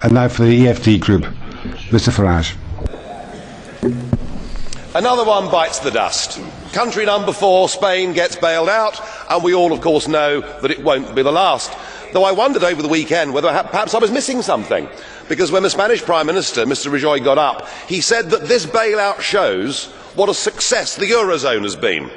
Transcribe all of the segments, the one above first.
And now for the EFD group, Mr. Farage. Another one bites the dust. Country number 4, Spain, gets bailed out, and we all, of course, know that it won't be the last. Though I wondered over the weekend whether perhaps I was missing something, because when the Spanish Prime Minister, Mr. Rajoy, got up, he said that this bailout shows what a success the Eurozone has been.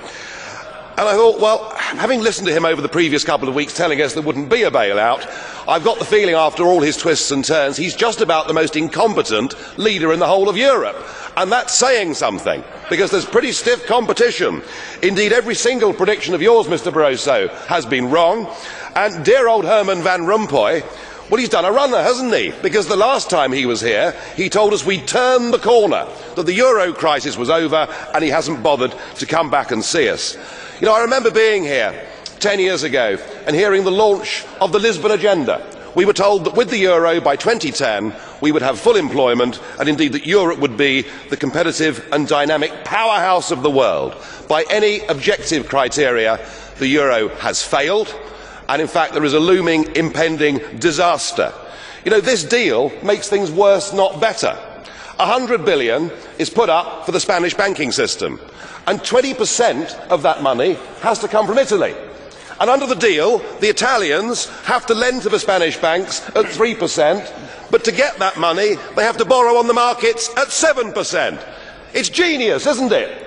And I thought, well, having listened to him over the previous couple of weeks telling us there wouldn't be a bailout, I've got the feeling after all his twists and turns, he's just about the most incompetent leader in the whole of Europe. And that's saying something, because there's pretty stiff competition. Indeed, every single prediction of yours, Mr. Barroso, has been wrong. And dear old Herman Van Rompuy, well, he's done a runner, hasn't he? Because the last time he was here, he told us we'd turned the corner, that the euro crisis was over, and he hasn't bothered to come back and see us. You know, I remember being here 10 years ago and hearing the launch of the Lisbon Agenda. We were told that with the euro by 2010 we would have full employment, and indeed that Europe would be the competitive and dynamic powerhouse of the world. By any objective criteria, the euro has failed, and in fact there is a looming impending disaster. You know, this deal makes things worse, not better. 100 billion is put up for the Spanish banking system, and 20% of that money has to come from Italy. And under the deal, the Italians have to lend to the Spanish banks at 3%, but to get that money, they have to borrow on the markets at 7%. It's genius, isn't it?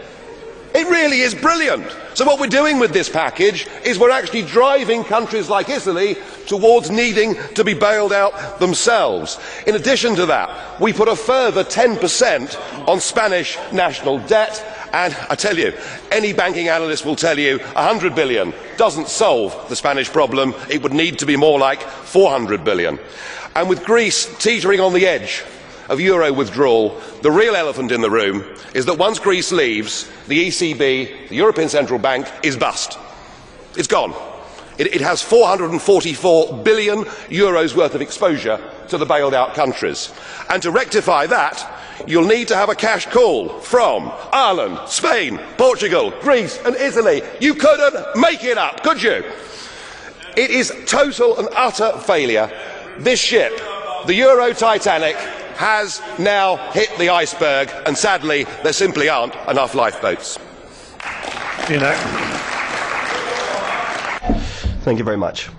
It really is brilliant. So what we're doing with this package is we're actually driving countries like Italy towards needing to be bailed out themselves. In addition to that, we put a further 10% on Spanish national debt. And I tell you, any banking analyst will tell you 100 billion doesn't solve the Spanish problem. It would need to be more like 400 billion. And with Greece teetering on the edge of euro withdrawal, the real elephant in the room is that once Greece leaves, the ECB, the European Central Bank, is bust. It's gone. It has 444 billion euros worth of exposure to the bailed out countries. And to rectify that, you'll need to have a cash call from Ireland, Spain, Portugal, Greece and Italy. You couldn't make it up, could you? It is total and utter failure. This ship, the Euro Titanic, has now hit the iceberg, and sadly there simply aren't enough lifeboats. Thank you very much.